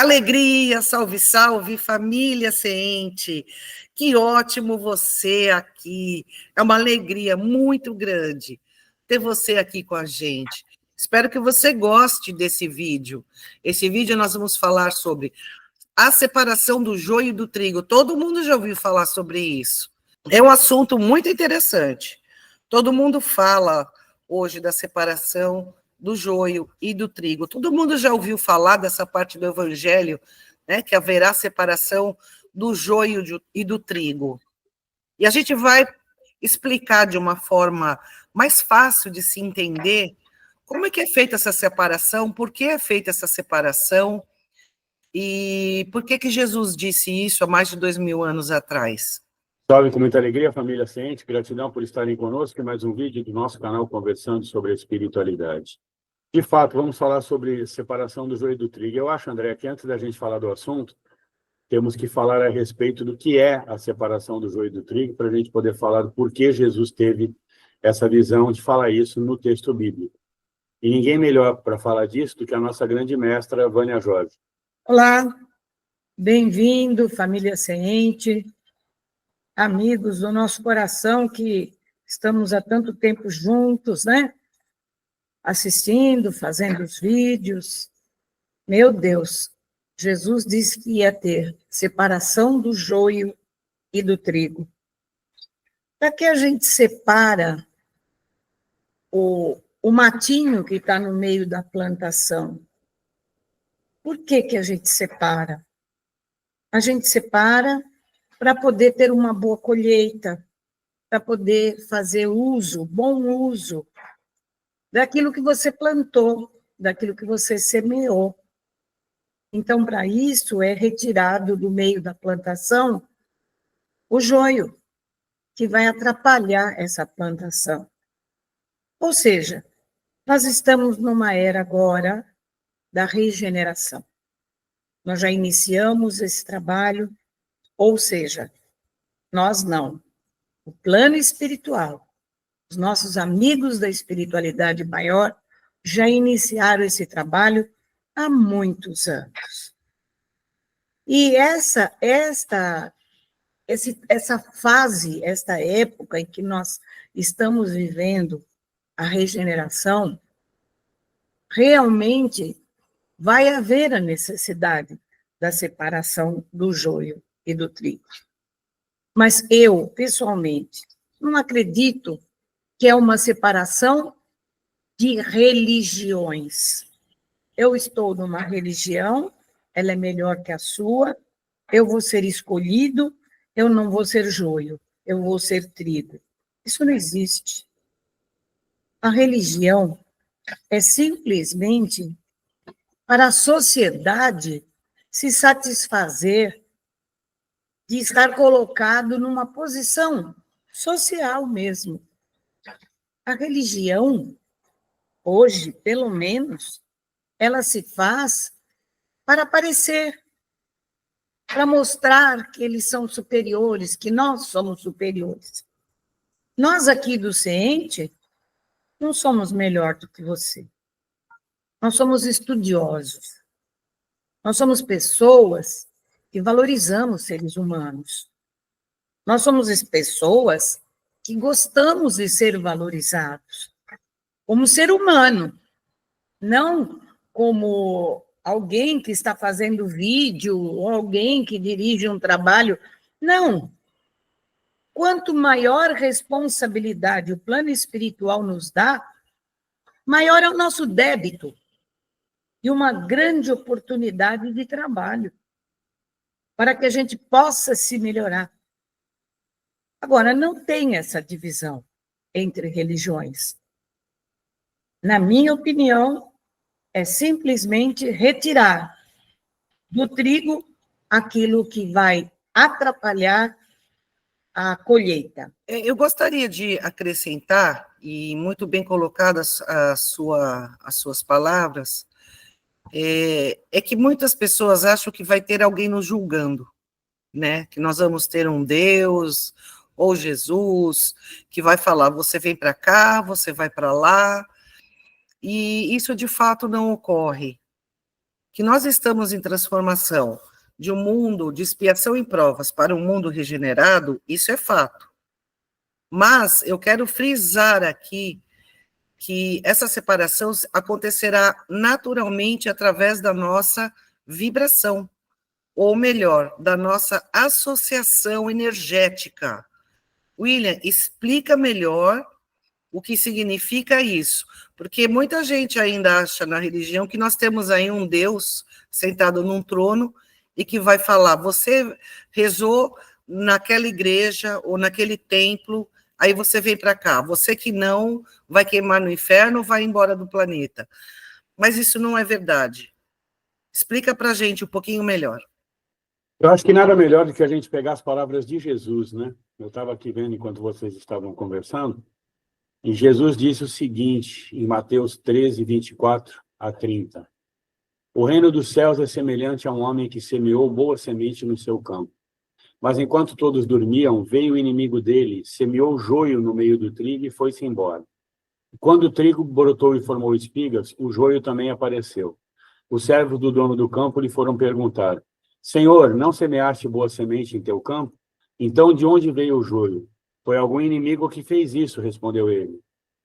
alegria, salve, salve, família Seente. Que ótimo você aqui. É uma alegria muito grande ter você aqui com a gente. Espero que você goste desse vídeo. Esse vídeo nós vamos falar sobre a separação do joio e do trigo. Todo mundo já ouviu falar sobre isso. É um assunto muito interessante. Todo mundo fala hoje da separação do joio e do trigo. Todo mundo já ouviu falar dessa parte do evangelho, né, que haverá separação do joio e do trigo. E a gente vai explicar de uma forma mais fácil de se entender como é que é feita essa separação, por que é feita essa separação e por que Jesus disse isso há mais de 2000 anos atrás. Salve com muita alegria, família Seente. Gratidão por estarem conosco em mais um vídeo do nosso canal conversando sobre a espiritualidade. De fato, vamos falar sobre separação do joio e do trigo. Eu acho, André, que antes da gente falar do assunto, temos que falar a respeito do que é a separação do joio e do trigo, para a gente poder falar do porquê Jesus teve essa visão de falar isso no texto bíblico. E ninguém melhor para falar disso do que a nossa grande mestra, Vânia Jorge. Olá, bem-vindo, família Seente, amigos do nosso coração, que estamos há tanto tempo juntos, né? Assistindo, fazendo os vídeos. Meu Deus, Jesus disse que ia ter separação do joio e do trigo. Para que a gente separa o matinho que está no meio da plantação? Por que a gente separa? A gente separa para poder ter uma boa colheita, para poder fazer uso, bom uso, daquilo que você plantou, daquilo que você semeou. Então, para isso, é retirado do meio da plantação o joio, que vai atrapalhar essa plantação. Ou seja, nós estamos numa era agora da regeneração. Nós já iniciamos esse trabalho, ou seja, nós não. O plano espiritual, os nossos amigos da espiritualidade maior já iniciaram esse trabalho há muitos anos. E essa fase, esta época em que nós estamos vivendo a regeneração, realmente vai haver a necessidade da separação do joio e do trigo. Mas eu, pessoalmente, não acredito que é uma separação de religiões. Eu estou numa religião, ela é melhor que a sua, eu vou ser escolhido, eu não vou ser joio, eu vou ser trigo. Isso não existe. A religião é simplesmente para a sociedade se satisfazer de estar colocado numa posição social mesmo. A religião, hoje, pelo menos, ela se faz para aparecer, para mostrar que eles são superiores, que nós somos superiores. Nós aqui do Seente não somos melhor do que você. Nós somos estudiosos. Nós somos pessoas que valorizamos seres humanos. Nós somos pessoas que gostamos de ser valorizados como ser humano, não como alguém que está fazendo vídeo ou alguém que dirige um trabalho. Não. Quanto maior responsabilidade o plano espiritual nos dá, maior é o nosso débito e uma grande oportunidade de trabalho para que a gente possa se melhorar. Agora, não tem essa divisão entre religiões. Na minha opinião, é simplesmente retirar do trigo aquilo que vai atrapalhar a colheita. Eu gostaria de acrescentar, e muito bem colocadas as suas palavras, é que muitas pessoas acham que vai ter alguém nos julgando, né? Que nós vamos ter um Deus ou Jesus que vai falar, você vem para cá, você vai para lá, e isso de fato não ocorre. Que nós estamos em transformação de um mundo de expiação e provas para um mundo regenerado, isso é fato. Mas eu quero frisar aqui que essa separação acontecerá naturalmente através da nossa vibração, ou melhor, da nossa associação energética. William, explica melhor o que significa isso, porque muita gente ainda acha na religião que nós temos aí um Deus sentado num trono e que vai falar, você rezou naquela igreja ou naquele templo, aí você vem para cá, você que não vai queimar no inferno, vai embora do planeta. Mas isso não é verdade. Explica para a gente um pouquinho melhor. Eu acho que nada melhor do que a gente pegar as palavras de Jesus, né? Eu estava aqui vendo enquanto vocês estavam conversando, e Jesus disse o seguinte, em Mateus 13, 24 a 30. O reino dos céus é semelhante a um homem que semeou boa semente no seu campo. Mas enquanto todos dormiam, veio o inimigo dele, semeou joio no meio do trigo e foi-se embora. Quando o trigo brotou e formou espigas, o joio também apareceu. Os servos do dono do campo lhe foram perguntar, Senhor, não semeaste boa semente em teu campo? Então de onde veio o joio? Foi algum inimigo que fez isso, respondeu ele.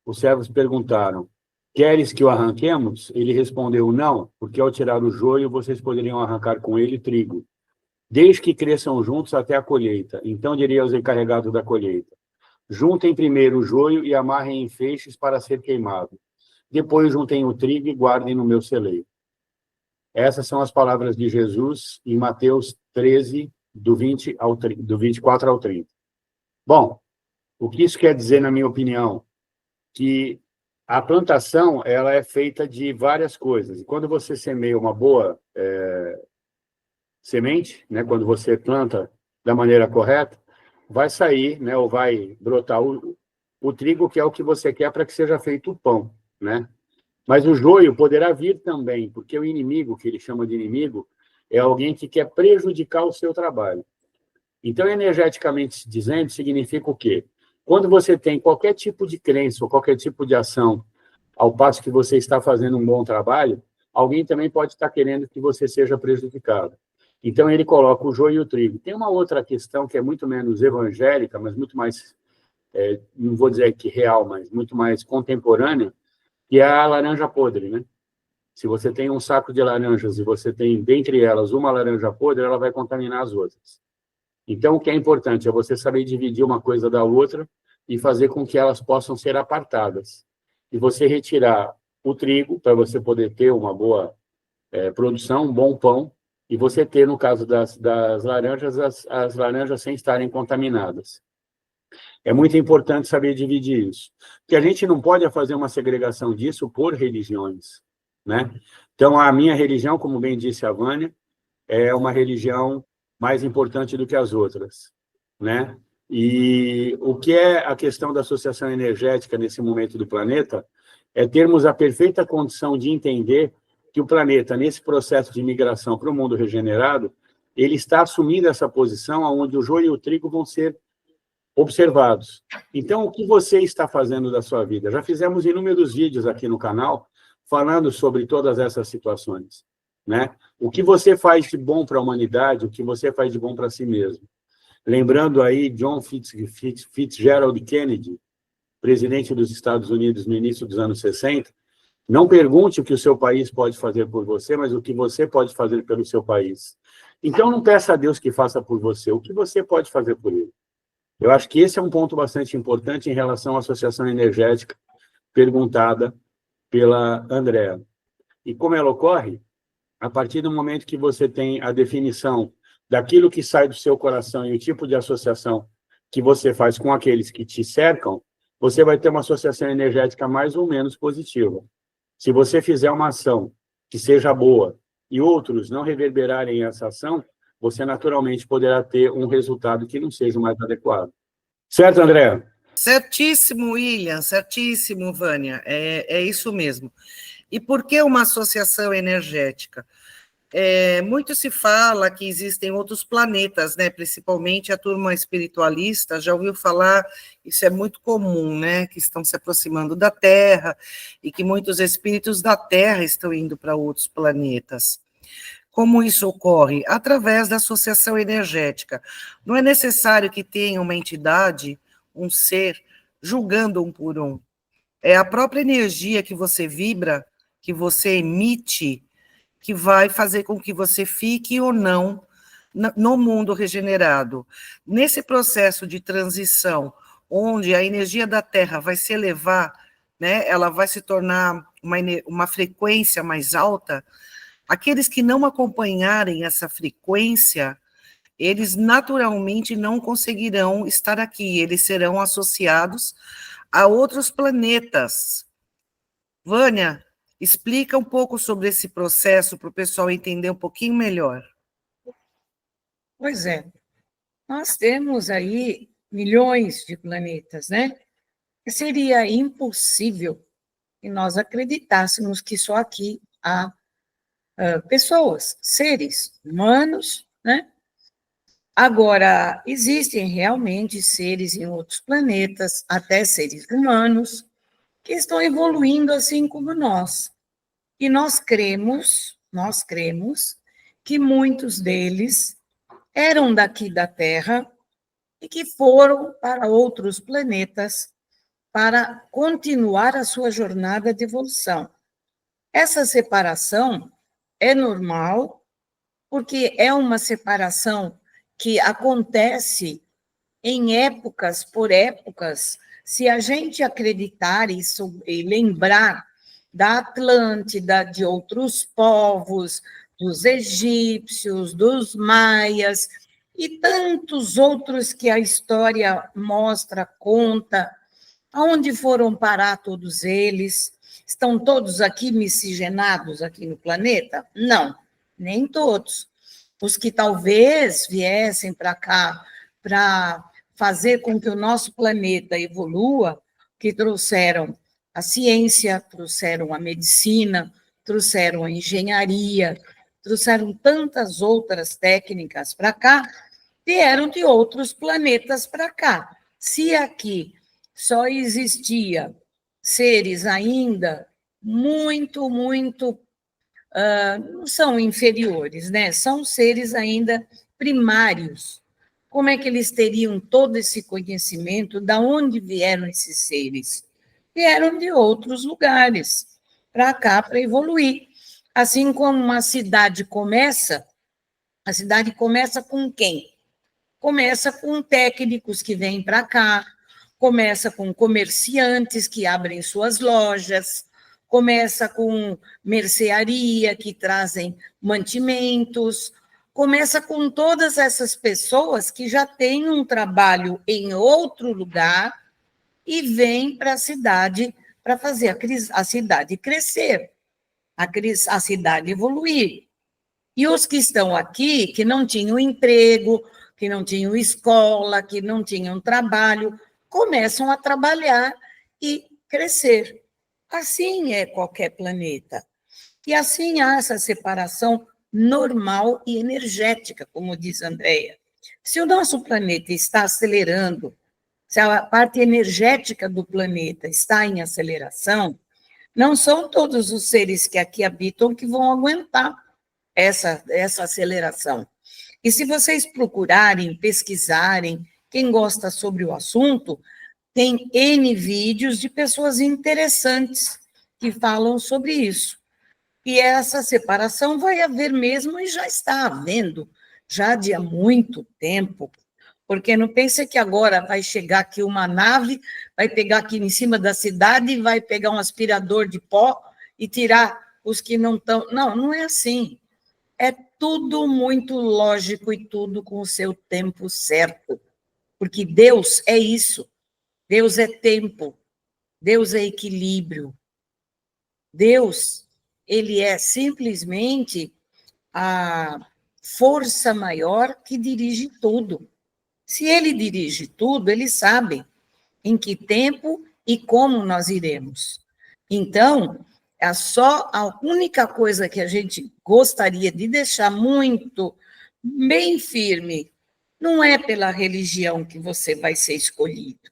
Os servos perguntaram, queres que o arranquemos? Ele respondeu, não, porque ao tirar o joio, vocês poderiam arrancar com ele trigo. Desde que cresçam juntos até a colheita. Então diria aos encarregados da colheita, juntem primeiro o joio e amarrem em feixes para ser queimado. Depois juntem o trigo e guardem no meu celeiro. Essas são as palavras de Jesus em Mateus 13, do 24 ao 30. Bom, o que isso quer dizer, na minha opinião? Que a plantação ela é feita de várias coisas. E quando você semeia uma boa semente, né, quando você planta da maneira correta, vai sair, né, ou vai brotar o trigo, que é o que você quer para que seja feito o pão, né? Mas o joio poderá vir também, porque o inimigo, que ele chama de inimigo, é alguém que quer prejudicar o seu trabalho. Então, energeticamente dizendo, significa o quê? Quando você tem qualquer tipo de crença ou qualquer tipo de ação, ao passo que você está fazendo um bom trabalho, alguém também pode estar querendo que você seja prejudicado. Então, ele coloca o joio e o trigo. Tem uma outra questão que é muito menos evangélica, mas muito mais, não vou dizer que real, mas muito mais contemporânea, que é a laranja podre, né? Se você tem um saco de laranjas e você tem, dentre elas, uma laranja podre, ela vai contaminar as outras. Então, o que é importante é você saber dividir uma coisa da outra e fazer com que elas possam ser apartadas. E você retirar o trigo, para você poder ter uma boa produção, um bom pão, e você ter, no caso das laranjas, as laranjas sem estarem contaminadas. É muito importante saber dividir isso. Porque a gente não pode fazer uma segregação disso por religiões, né? Então, a minha religião, como bem disse a Vânia, é uma religião mais importante do que as outras, né? E o que é a questão da associação energética nesse momento do planeta é termos a perfeita condição de entender que o planeta, nesse processo de migração para o mundo regenerado, ele está assumindo essa posição onde o joio e o trigo vão ser observados. Então, o que você está fazendo da sua vida? Já fizemos inúmeros vídeos aqui no canal falando sobre todas essas situações, né? O que você faz de bom para a humanidade, o que você faz de bom para si mesmo. Lembrando aí John Fitzgerald Kennedy, presidente dos Estados Unidos no início dos anos 60, não pergunte o que o seu país pode fazer por você, mas o que você pode fazer pelo seu país. Então, não peça a Deus que faça por você, o que você pode fazer por ele. Eu acho que esse é um ponto bastante importante em relação à associação energética perguntada pela Andréa. E como ela ocorre? A partir do momento que você tem a definição daquilo que sai do seu coração e o tipo de associação que você faz com aqueles que te cercam, você vai ter uma associação energética mais ou menos positiva. Se você fizer uma ação que seja boa e outros não reverberarem essa ação, você naturalmente poderá ter um resultado que não seja o mais adequado. Certo, André? Certíssimo, William, certíssimo, Vânia, é isso mesmo. E por que uma associação energética? Muito se fala que existem outros planetas, né? Principalmente a turma espiritualista, já ouviu falar, isso é muito comum, né? Que estão se aproximando da Terra e que muitos espíritos da Terra estão indo para outros planetas. Como isso ocorre? Através da associação energética. Não é necessário que tenha uma entidade, um ser, julgando um por um. É a própria energia que você vibra, que você emite, que vai fazer com que você fique ou não no mundo regenerado. Nesse processo de transição, onde a energia da Terra vai se elevar, né, ela vai se tornar uma frequência mais alta, aqueles que não acompanharem essa frequência, eles naturalmente não conseguirão estar aqui, eles serão associados a outros planetas. Vânia, explica um pouco sobre esse processo para o pessoal entender um pouquinho melhor. Pois é, nós temos aí milhões de planetas, né? Seria impossível que nós acreditássemos que só aqui há pessoas, seres humanos, né? Agora, existem realmente seres em outros planetas, até seres humanos, que estão evoluindo assim como nós. E nós cremos que muitos deles eram daqui da Terra e que foram para outros planetas para continuar a sua jornada de evolução. Essa separação é normal, porque é uma separação que acontece em épocas por épocas. Se a gente acreditar isso e lembrar da Atlântida, de outros povos, dos egípcios, dos maias e tantos outros que a história mostra, conta, aonde foram parar todos eles? Estão todos aqui miscigenados aqui no planeta? Não, nem todos. Os que talvez viessem para cá para fazer com que o nosso planeta evolua, que trouxeram a ciência, trouxeram a medicina, trouxeram a engenharia, trouxeram tantas outras técnicas para cá, vieram de outros planetas para cá. Se aqui só existia seres ainda muito, não são inferiores, né? São seres ainda primários. Como é que eles teriam todo esse conhecimento? Da onde vieram esses seres? Vieram de outros lugares para cá para evoluir. Assim como uma cidade começa, a cidade começa com quem? Começa com técnicos que vêm para cá, começa com comerciantes que abrem suas lojas, começa com mercearia que trazem mantimentos, começa com todas essas pessoas que já têm um trabalho em outro lugar e vêm para a cidade para fazer a cidade crescer, a cidade evoluir. E os que estão aqui, que não tinham emprego, que não tinham escola, que não tinham trabalho, começam a trabalhar e crescer. Assim é qualquer planeta. E assim há essa separação normal e energética, como diz a Andrea. Se o nosso planeta está acelerando, se a parte energética do planeta está em aceleração, não são todos os seres que aqui habitam que vão aguentar essa aceleração. E se vocês procurarem, pesquisarem, quem gosta sobre o assunto, tem N vídeos de pessoas interessantes que falam sobre isso. E essa separação vai haver mesmo e já está havendo, já de há muito tempo. Porque não pense que agora vai chegar aqui uma nave, vai pegar aqui em cima da cidade, vai pegar um aspirador de pó e tirar os que não estão. Não, não é assim. É tudo muito lógico e tudo com o seu tempo certo. Porque Deus é isso. Deus é tempo. Deus é equilíbrio. Deus, ele é simplesmente a força maior que dirige tudo. Se ele dirige tudo, ele sabe em que tempo e como nós iremos. Então, a única coisa que a gente gostaria de deixar muito bem firme, não é pela religião que você vai ser escolhido.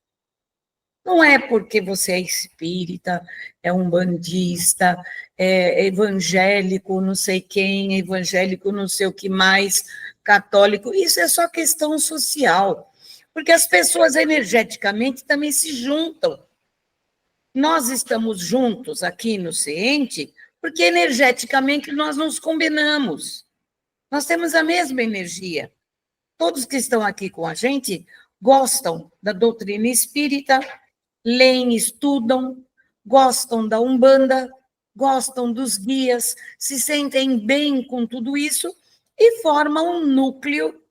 Não é porque você é espírita, é umbandista, é evangélico, não sei quem, evangélico não sei o que mais, católico. Isso é só questão social, porque as pessoas energeticamente também se juntam. Nós estamos juntos aqui no Ciente porque energeticamente nós nos combinamos. Nós temos a mesma energia. Todos que estão aqui com a gente gostam da doutrina espírita, leem, estudam, gostam da Umbanda, gostam dos guias, se sentem bem com tudo isso e formam um núcleo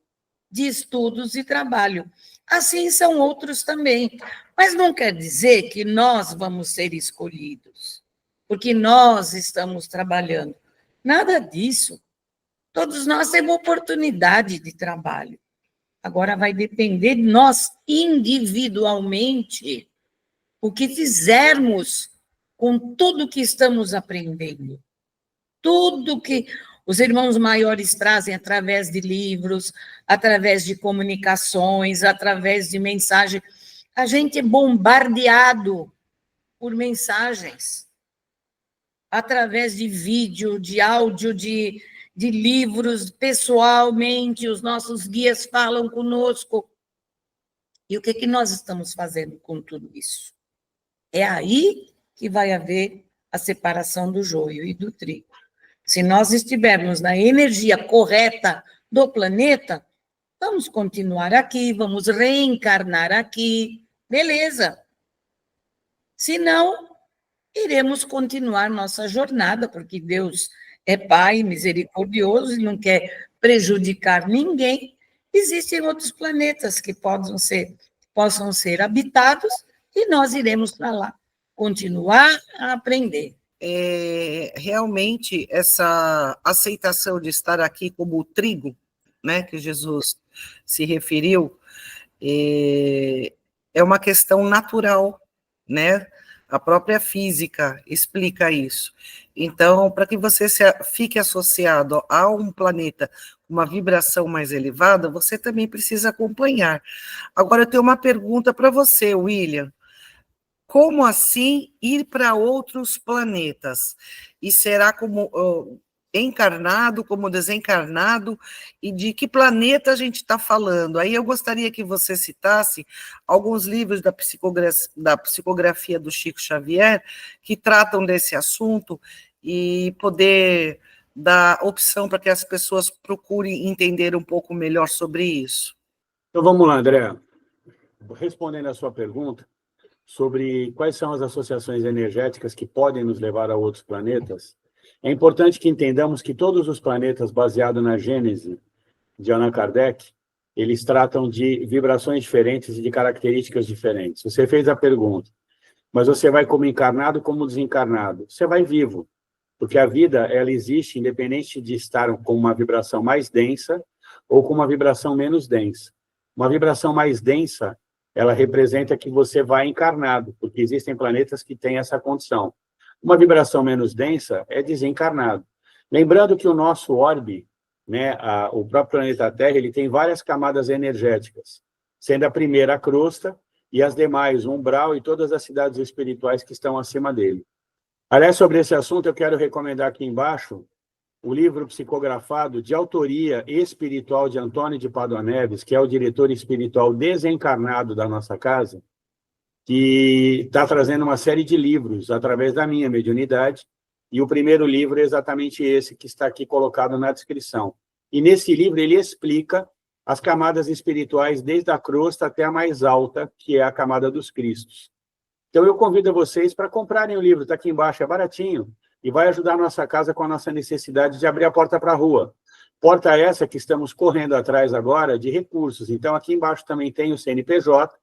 de estudos e trabalho. Assim são outros também. Mas não quer dizer que nós vamos ser escolhidos, porque nós estamos trabalhando. Nada disso. Todos nós temos oportunidade de trabalho. Agora vai depender de nós individualmente o que fizermos com tudo que estamos aprendendo. Tudo que os irmãos maiores trazem através de livros, através de comunicações, através de mensagem. A gente é bombardeado por mensagens, através de vídeo, de áudio, de livros, pessoalmente, os nossos guias falam conosco. E o que nós estamos fazendo com tudo isso? É aí que vai haver a separação do joio e do trigo. Se nós estivermos na energia correta do planeta, vamos continuar aqui, vamos reencarnar aqui, beleza. Se não, iremos continuar nossa jornada, porque Deus é Pai misericordioso e não quer prejudicar ninguém. Existem outros planetas que possam ser habitados e nós iremos para lá, continuar a aprender. Realmente, essa aceitação de estar aqui como o trigo, né, que Jesus se referiu, é uma questão natural, né? A própria física explica isso. Então, para que você fique associado a um planeta com uma vibração mais elevada, você também precisa acompanhar. Agora, eu tenho uma pergunta para você, William. Como assim ir para outros planetas? E será como encarnado, como desencarnado? E de que planeta a gente está falando? Aí eu gostaria que você citasse alguns livros da psicografia do Chico Xavier que tratam desse assunto e poder dar opção para que as pessoas procurem entender um pouco melhor sobre isso. Então vamos lá, André. Respondendo a sua pergunta, sobre quais são as associações energéticas que podem nos levar a outros planetas, é importante que entendamos que todos os planetas baseados na Gênese de Allan Kardec, eles tratam de vibrações diferentes e de características diferentes. Você fez a pergunta, mas você vai como encarnado, como desencarnado? Você vai vivo, porque a vida, ela existe independente de estar com uma vibração mais densa ou com uma vibração menos densa. Uma vibração mais densa, ela representa que você vai encarnado, porque existem planetas que têm essa condição. Uma vibração menos densa é desencarnado. Lembrando que o nosso orbe, né, o próprio planeta Terra, ele tem várias camadas energéticas, sendo a primeira a crosta e as demais o umbral e todas as cidades espirituais que estão acima dele. Aliás, sobre esse assunto, eu quero recomendar aqui embaixo o livro psicografado de autoria espiritual de Antônio de Pádua Neves, que é o diretor espiritual desencarnado da nossa casa, que está trazendo uma série de livros através da minha mediunidade, e o primeiro livro é exatamente esse que está aqui colocado na descrição. E nesse livro ele explica as camadas espirituais desde a crosta até a mais alta, que é a camada dos Cristos. Então eu convido vocês para comprarem o livro, está aqui embaixo, é baratinho, e vai ajudar a nossa casa com a nossa necessidade de abrir a porta para a rua. Porta essa que estamos correndo atrás agora de recursos. Então, aqui embaixo também tem o CNPJ,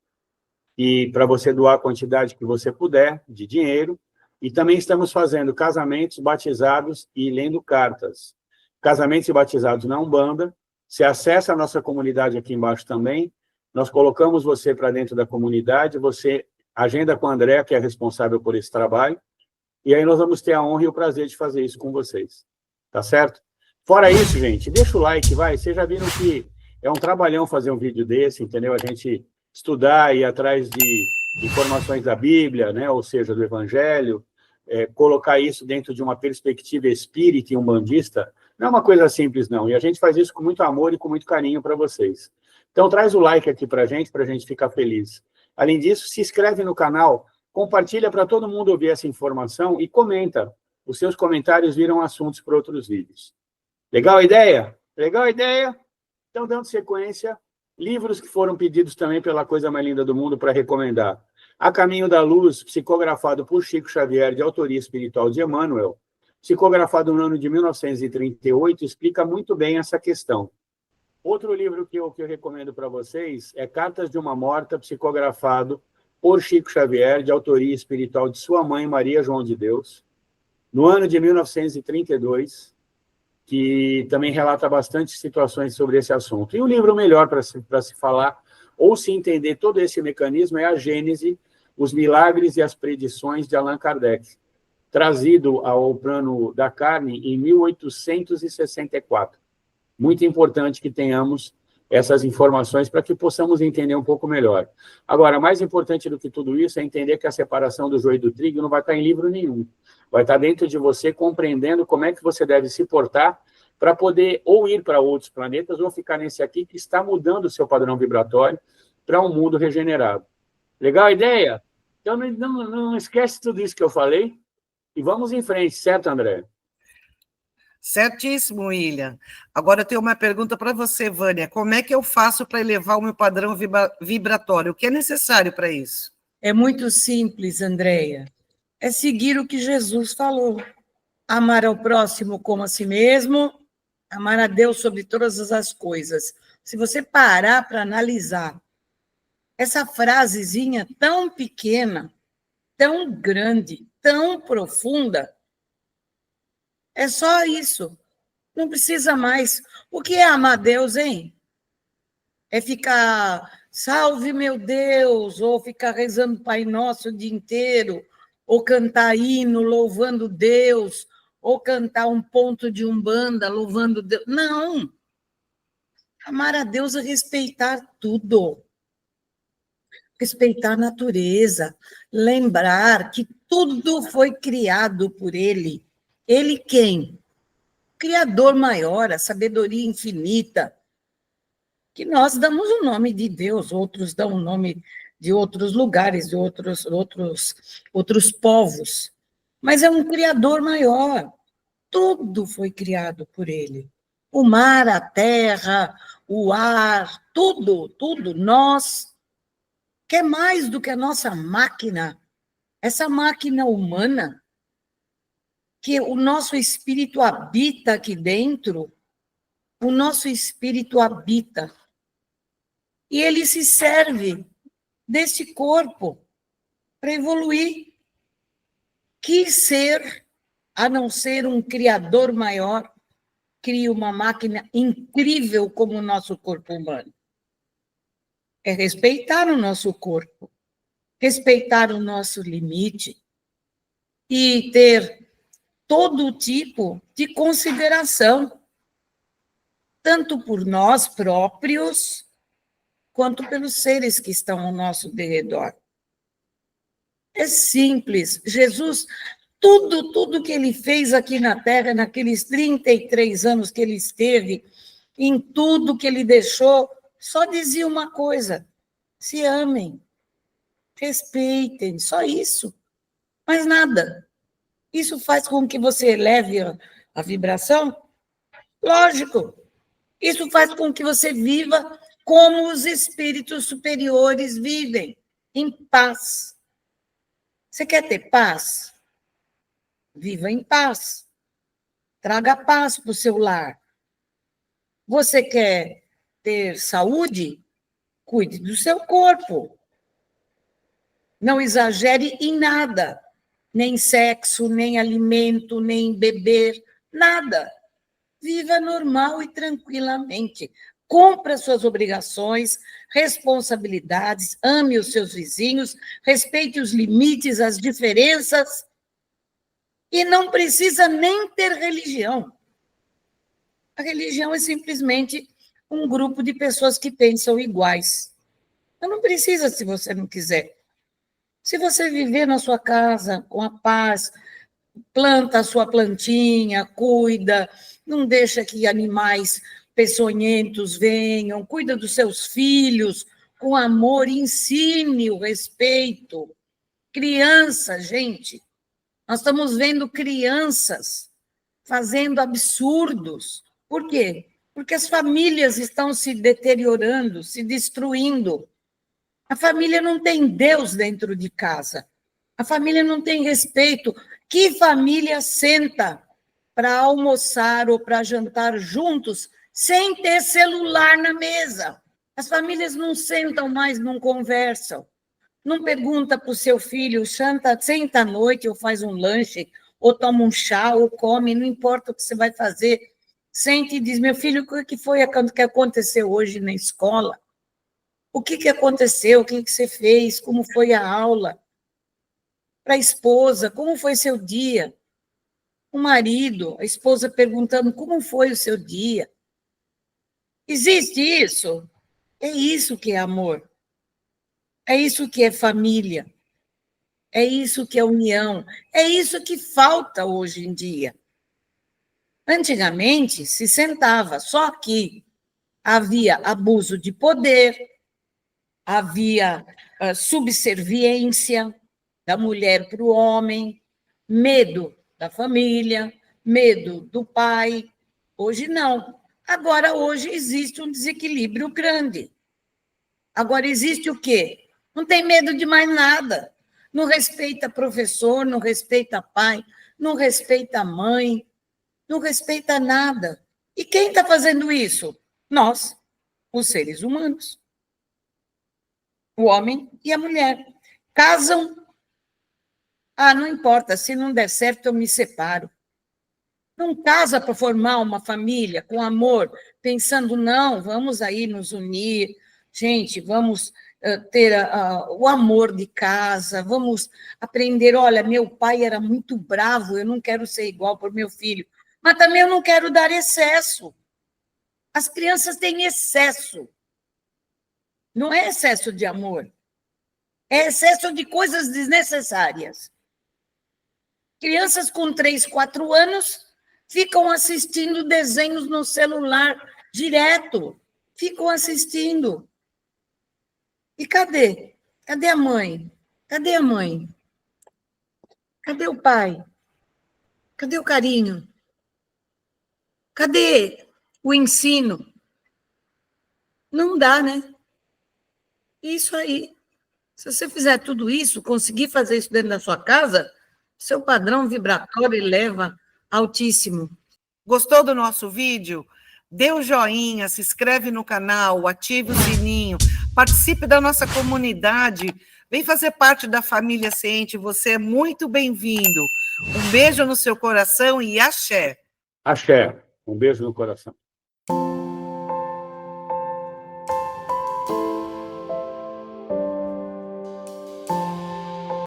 e para você doar a quantidade que você puder de dinheiro. E também estamos fazendo casamentos, batizados e lendo cartas. Casamentos e batizados na Umbanda. Você acessa a nossa comunidade aqui embaixo também. Nós colocamos você para dentro da comunidade, você agenda com a Andréa, que é responsável por esse trabalho. E aí nós vamos ter a honra e o prazer de fazer isso com vocês. Tá certo? Fora isso, gente, deixa o like, vai. Vocês já viram que é um trabalhão fazer um vídeo desse, entendeu? A gente estudar e ir atrás de informações da Bíblia, né, ou seja, do Evangelho, colocar isso dentro de uma perspectiva espírita e umbandista, não é uma coisa simples, não. E a gente faz isso com muito amor e com muito carinho para vocês. Então, traz o like aqui para a gente ficar feliz. Além disso, se inscreve no canal, compartilha para todo mundo ouvir essa informação e comenta. Os seus comentários viram assuntos para outros vídeos. Legal a ideia? Legal a ideia? Então, dando sequência, livros que foram pedidos também pela Coisa Mais Linda do Mundo para recomendar. A Caminho da Luz, psicografado por Chico Xavier, de autoria espiritual de Emmanuel, psicografado no ano de 1938, explica muito bem essa questão. Outro livro que eu recomendo para vocês é Cartas de uma Morta, psicografado por Chico Xavier, de autoria espiritual de sua mãe, Maria João de Deus, no ano de 1932, que também relata bastante situações sobre esse assunto. E o livro melhor para se falar ou se entender todo esse mecanismo é A Gênese, os Milagres e as Predições de Allan Kardec, trazido ao plano da carne em 1864. Muito importante que tenhamos essas informações para que possamos entender um pouco melhor. Agora, mais importante do que tudo isso é entender que a separação do joio e do trigo não vai estar em livro nenhum. Vai estar dentro de você, compreendendo como é que você deve se portar para poder ou ir para outros planetas ou ficar nesse aqui que está mudando o seu padrão vibratório para um mundo regenerado. Legal a ideia? Então, não esquece tudo isso que eu falei e vamos em frente, certo, André? Certíssimo, William. Agora eu tenho uma pergunta para você, Vânia. Como é que eu faço para elevar o meu padrão vibratório? O que é necessário para isso? É muito simples, Andréia. É seguir o que Jesus falou. Amar ao próximo como a si mesmo, amar a Deus sobre todas as coisas. Se você parar para analisar essa frasezinha tão pequena, tão grande, tão profunda, é só isso. Não precisa mais. O que é amar a Deus, hein? É ficar, salve meu Deus, ou ficar rezando Pai Nosso o dia inteiro, ou cantar hino louvando Deus, ou cantar um ponto de umbanda louvando Deus. Não. Amar a Deus é respeitar tudo. Respeitar a natureza. Lembrar que tudo foi criado por Ele. Ele quem? O Criador maior, a sabedoria infinita, que nós damos o nome de Deus, outros dão o nome de outros lugares, de outros povos. Mas é um Criador maior. Tudo foi criado por Ele. O mar, a terra, o ar, tudo, tudo. Nós, que é mais do que a nossa máquina, essa máquina humana, que o nosso espírito habita aqui dentro, o nosso espírito habita. E ele se serve desse corpo para evoluir. Que ser, a não ser um criador maior, cria uma máquina incrível como o nosso corpo humano? É respeitar o nosso corpo, respeitar o nosso limite e ter todo tipo de consideração, tanto por nós próprios, quanto pelos seres que estão ao nosso derredor. É simples. Jesus, tudo que ele fez aqui na Terra, naqueles 33 anos que ele esteve, em tudo que ele deixou, só dizia uma coisa: se amem, respeitem, só isso. Mais nada. Isso faz com que você eleve a vibração? Lógico. Isso faz com que você viva como os espíritos superiores vivem, em paz. Você quer ter paz? Viva em paz. Traga paz para o seu lar. Você quer ter saúde? Cuide do seu corpo. Não exagere em nada. Nem sexo, nem alimento, nem beber, nada. Viva normal e tranquilamente. Cumpra suas obrigações, responsabilidades, ame os seus vizinhos, respeite os limites, as diferenças, e não precisa nem ter religião. A religião é simplesmente um grupo de pessoas que pensam iguais. Não precisa se você não quiser. Se você viver na sua casa com a paz, planta a sua plantinha, cuida, não deixa que animais peçonhentos venham, cuida dos seus filhos com amor, ensine o respeito. Criança, gente, nós estamos vendo crianças fazendo absurdos. Por quê? Porque as famílias estão se deteriorando, se destruindo. A família não tem Deus dentro de casa. A família não tem respeito. Que família senta para almoçar ou para jantar juntos sem ter celular na mesa? As famílias não sentam mais, não conversam. Não pergunta para o seu filho, senta à noite ou faz um lanche, ou toma um chá, ou come, não importa o que você vai fazer. Sente e diz, meu filho, o que foi que aconteceu hoje na escola? O que aconteceu? O que você fez? Como foi a aula? Para a esposa, como foi seu dia? O marido, a esposa perguntando, como foi o seu dia? Existe isso? É isso que é amor. É isso que é família. É isso que é união. É isso que falta hoje em dia. Antigamente, se sentava, só que havia abuso de poder, havia subserviência da mulher para o homem, medo da família, medo do pai. Hoje não. Agora, hoje existe um desequilíbrio grande. Agora, existe o quê? Não tem medo de mais nada. Não respeita professor, não respeita pai, não respeita mãe, não respeita nada. E quem está fazendo isso? Nós, os seres humanos. O homem e a mulher. Casam. Ah, não importa, se não der certo, eu me separo. Não casa para formar uma família com amor, pensando, não, vamos aí nos unir, gente, vamos ter o amor de casa, vamos aprender, olha, meu pai era muito bravo, eu não quero ser igual para o meu filho, mas também eu não quero dar excesso. As crianças têm excesso. Não é excesso de amor, é excesso de coisas desnecessárias. Crianças com 3, 4 anos ficam assistindo desenhos no celular direto, ficam assistindo. E cadê? Cadê a mãe? Cadê a mãe? Cadê o pai? Cadê o carinho? Cadê o ensino? Não dá, né? Isso aí. Se você fizer tudo isso, conseguir fazer isso dentro da sua casa, seu padrão vibratório eleva altíssimo. Gostou do nosso vídeo? Dê o joinha, se inscreve no canal, ative o sininho, participe da nossa comunidade, vem fazer parte da família Ciente, você é muito bem-vindo. Um beijo no seu coração e axé. Axé. Um beijo no coração.